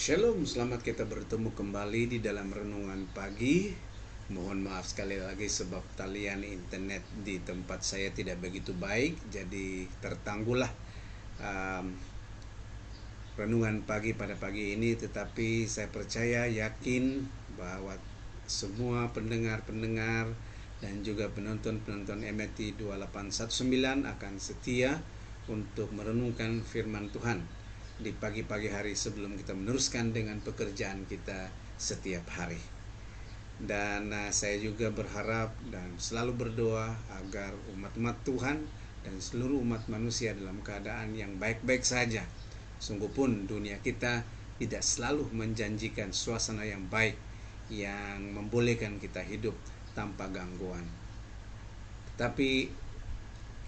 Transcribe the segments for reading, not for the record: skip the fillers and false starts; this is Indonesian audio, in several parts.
Shalom, selamat kita bertemu kembali di dalam renungan pagi. Mohon maaf sekali lagi sebab talian internet di tempat saya tidak begitu baik, jadi tertangguhlah renungan pagi pada pagi ini. Tetapi saya percaya, yakin bahwa semua pendengar-pendengar dan juga penonton-penonton MT 2819 akan setia untuk merenungkan firman Tuhan di pagi-pagi hari sebelum kita meneruskan dengan pekerjaan kita setiap hari. Dan saya juga berharap dan selalu berdoa agar umat-umat Tuhan dan seluruh umat manusia dalam keadaan yang baik-baik saja. Sungguh pun dunia kita tidak selalu menjanjikan suasana yang baik yang membolehkan kita hidup tanpa gangguan. Tetapi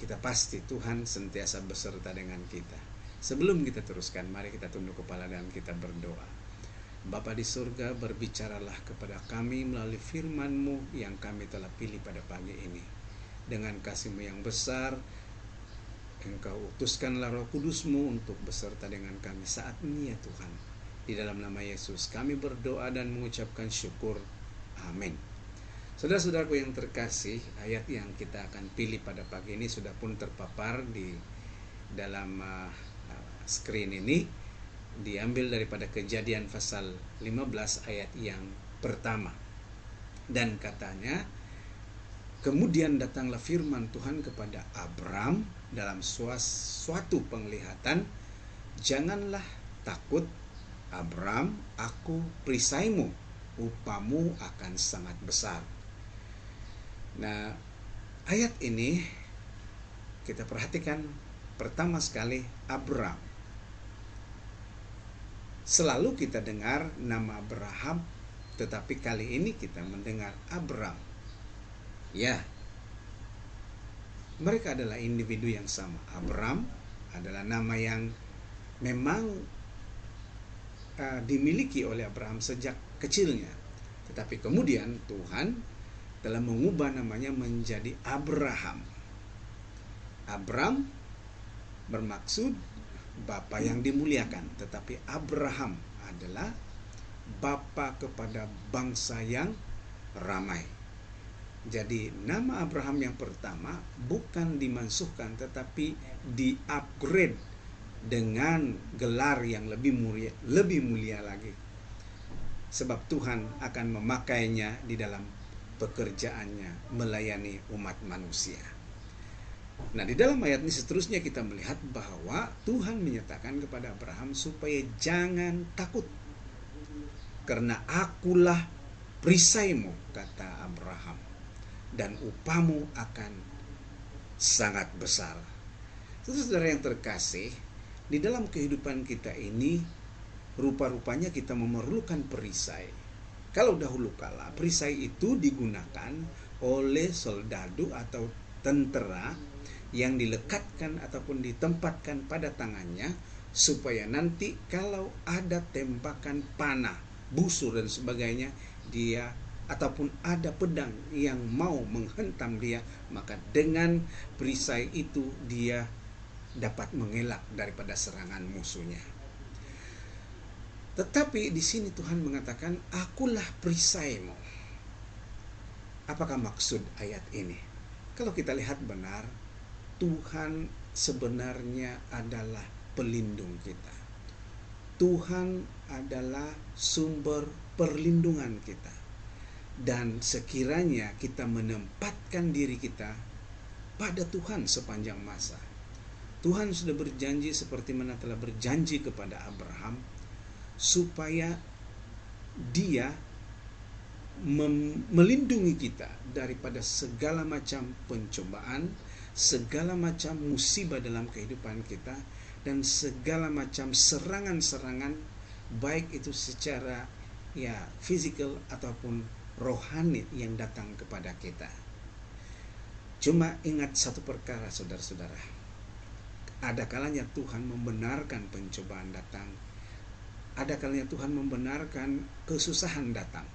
kita pasti Tuhan sentiasa beserta dengan kita. Sebelum kita teruskan, mari kita tunduk kepala dan kita berdoa. Bapa di surga, berbicaralah kepada kami melalui firman-Mu yang kami telah pilih pada pagi ini. Dengan kasih-Mu yang besar, Engkau utuskanlah Roh Kudus-Mu untuk beserta dengan kami saat ini ya Tuhan. Di dalam nama Yesus kami berdoa dan mengucapkan syukur. Amin. Saudara-saudaraku yang terkasih, ayat yang kita akan pilih pada pagi ini sudah pun terpapar di dalam screen ini, diambil daripada Kejadian pasal 15 ayat yang pertama. Dan katanya, kemudian datanglah firman Tuhan kepada Abram dalam suatu penglihatan, janganlah takut Abram, aku perisaimu, upamu akan sangat besar. Nah, ayat ini kita perhatikan pertama sekali Abram. Selalu kita dengar nama Abraham, tetapi kali ini kita mendengar Abram. Ya, mereka adalah individu yang sama. Abram adalah nama yang memang dimiliki oleh Abraham sejak kecilnya. Tetapi kemudian Tuhan telah mengubah namanya menjadi Abraham. Abram bermaksud Bapa yang dimuliakan, tetapi Abraham adalah bapa kepada bangsa yang ramai. Jadi nama Abraham yang pertama bukan dimansuhkan, tetapi di-upgrade dengan gelar yang lebih mulia lagi. Sebab Tuhan akan memakainya di dalam pekerjaannya melayani umat manusia. Nah, di dalam ayat ini seterusnya kita melihat bahwa Tuhan menyatakan kepada Abraham supaya jangan takut, karena akulah perisaimu, kata Abraham, dan upamu akan sangat besar. Saudara yang terkasih, di dalam kehidupan kita ini rupa-rupanya kita memerlukan perisai. Kalau dahulu kala perisai itu digunakan oleh soldadu atau tentara yang dilekatkan ataupun ditempatkan pada tangannya, supaya nanti kalau ada tembakan panah, busur dan sebagainya, dia ataupun ada pedang yang mau menghentam dia, maka dengan perisai itu dia dapat mengelak daripada serangan musuhnya. Tetapi di sini Tuhan mengatakan, akulah perisaimu. Apakah maksud ayat ini? Kalau kita lihat benar, Tuhan sebenarnya adalah pelindung kita. Tuhan adalah sumber perlindungan kita. Dan sekiranya kita menempatkan diri kita pada Tuhan sepanjang masa, Tuhan sudah berjanji seperti mana telah berjanji kepada Abraham, supaya Dia melindungi kita daripada segala macam pencobaan, segala macam musibah dalam kehidupan kita, dan segala macam serangan-serangan, baik itu secara fisikal ataupun rohani yang datang kepada kita. Cuma ingat satu perkara, saudara-saudara, ada kalanya Tuhan membenarkan pencobaan datang, ada kalanya Tuhan membenarkan kesusahan datang,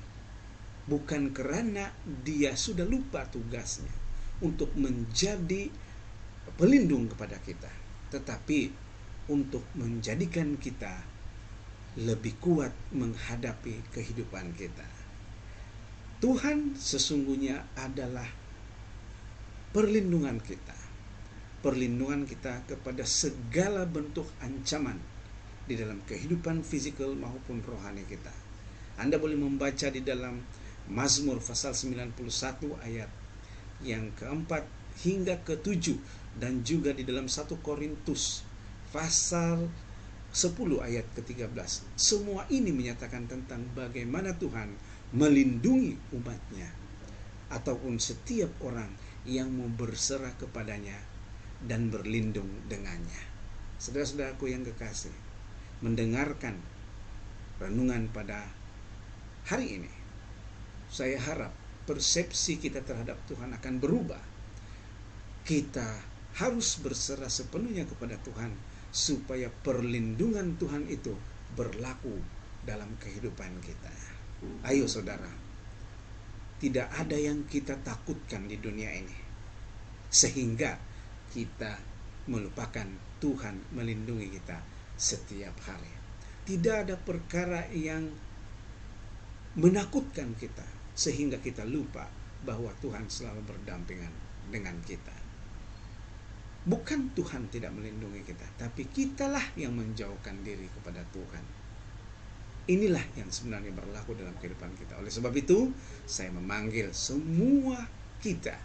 bukan karena Dia sudah lupa tugasnya untuk menjadi pelindung kepada kita, tetapi untuk menjadikan kita lebih kuat menghadapi kehidupan kita. Tuhan sesungguhnya adalah perlindungan kita. Perlindungan kita kepada segala bentuk ancaman di dalam kehidupan fisikal maupun rohani kita. Anda boleh membaca di dalam Mazmur pasal 91 ayat yang keempat hingga ketujuh, dan juga di dalam 1 Korintus pasal 10 ayat ke-13. Semua ini menyatakan tentang bagaimana Tuhan melindungi umatnya ataupun setiap orang yang mau berserah kepadanya dan berlindung dengannya. Saudara-saudaraku yang kekasih, mendengarkan renungan pada hari ini, saya harap persepsi kita terhadap Tuhan akan berubah. Kita harus berserah sepenuhnya kepada Tuhan supaya perlindungan Tuhan itu berlaku dalam kehidupan kita. Ayo saudara, tidak ada yang kita takutkan di dunia ini sehingga kita melupakan Tuhan melindungi kita setiap hari. Tidak ada perkara yang menakutkan kita sehingga kita lupa bahwa Tuhan selalu berdampingan dengan kita. Bukan Tuhan tidak melindungi kita, tapi kitalah yang menjauhkan diri kepada Tuhan. Inilah yang sebenarnya berlaku dalam kehidupan kita. Oleh sebab itu, saya memanggil semua kita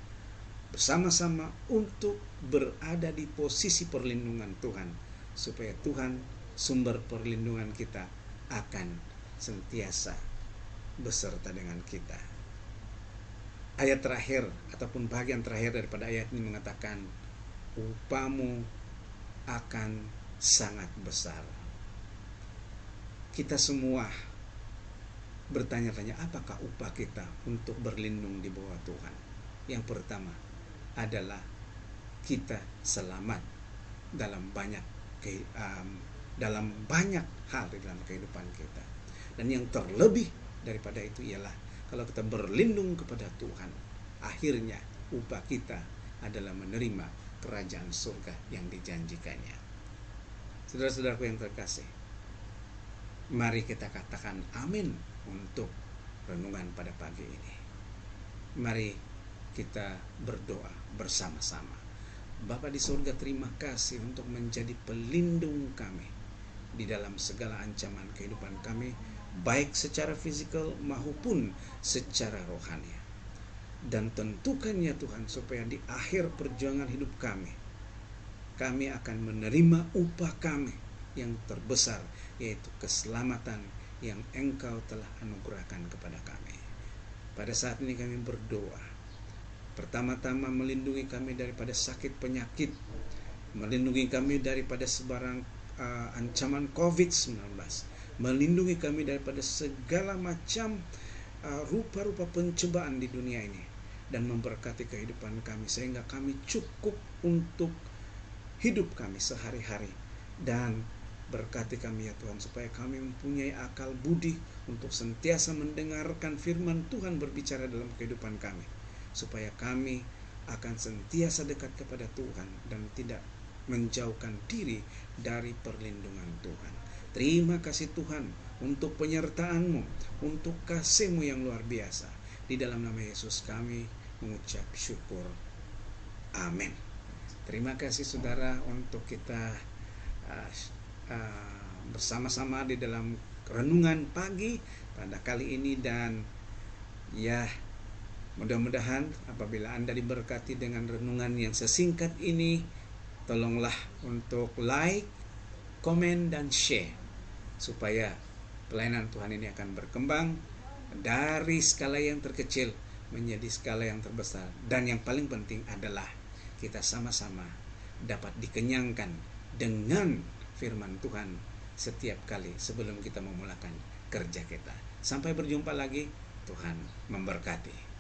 bersama-sama untuk berada di posisi perlindungan Tuhan, supaya Tuhan sumber perlindungan kita akan sentiasa beserta dengan kita. Ayat terakhir ataupun bagian terakhir daripada ayat ini mengatakan, upamu akan sangat besar. Kita semua bertanya-tanya, apakah upah kita untuk berlindung di bawah Tuhan? Yang pertama adalah kita selamat dalam banyak hal di dalam kehidupan kita. Dan yang terlebih daripada itu ialah kalau kita berlindung kepada Tuhan, akhirnya upah kita adalah menerima kerajaan surga yang dijanjikannya. Saudara-saudaraku yang terkasih, mari kita katakan amin untuk renungan pada pagi ini. Mari kita berdoa bersama-sama. Bapa di surga, terima kasih untuk menjadi pelindung kami di dalam segala ancaman kehidupan kami, baik secara fisikal maupun secara rohani. Dan tentukan ya Tuhan, supaya di akhir perjuangan hidup kami akan menerima upah kami yang terbesar, yaitu keselamatan yang Engkau telah anugerahkan kepada kami. Pada saat ini kami berdoa, pertama-tama melindungi kami daripada sakit penyakit, melindungi kami daripada sebarang ancaman COVID-19, melindungi kami daripada segala macam rupa-rupa pencobaan di dunia ini, dan memberkati kehidupan kami sehingga kami cukup untuk hidup kami sehari-hari. Dan berkati kami ya Tuhan, supaya kami mempunyai akal budi untuk sentiasa mendengarkan firman Tuhan berbicara dalam kehidupan kami, supaya kami akan sentiasa dekat kepada Tuhan dan tidak menjauhkan diri dari perlindungan Tuhan. Terima kasih Tuhan untuk penyertaan-Mu, untuk kasih-Mu yang luar biasa. Di dalam nama Yesus kami mengucap syukur. Amin. Terima kasih saudara untuk kita bersama-sama di dalam renungan pagi pada kali ini. Dan ya, mudah-mudahan apabila Anda diberkati dengan renungan yang sesingkat ini, tolonglah untuk like, komen, dan share, supaya pelayanan Tuhan ini akan berkembang dari skala yang terkecil menjadi skala yang terbesar. Dan yang paling penting adalah kita sama-sama dapat dikenyangkan dengan firman Tuhan setiap kali sebelum kita memulakan kerja kita. Sampai berjumpa lagi, Tuhan memberkati.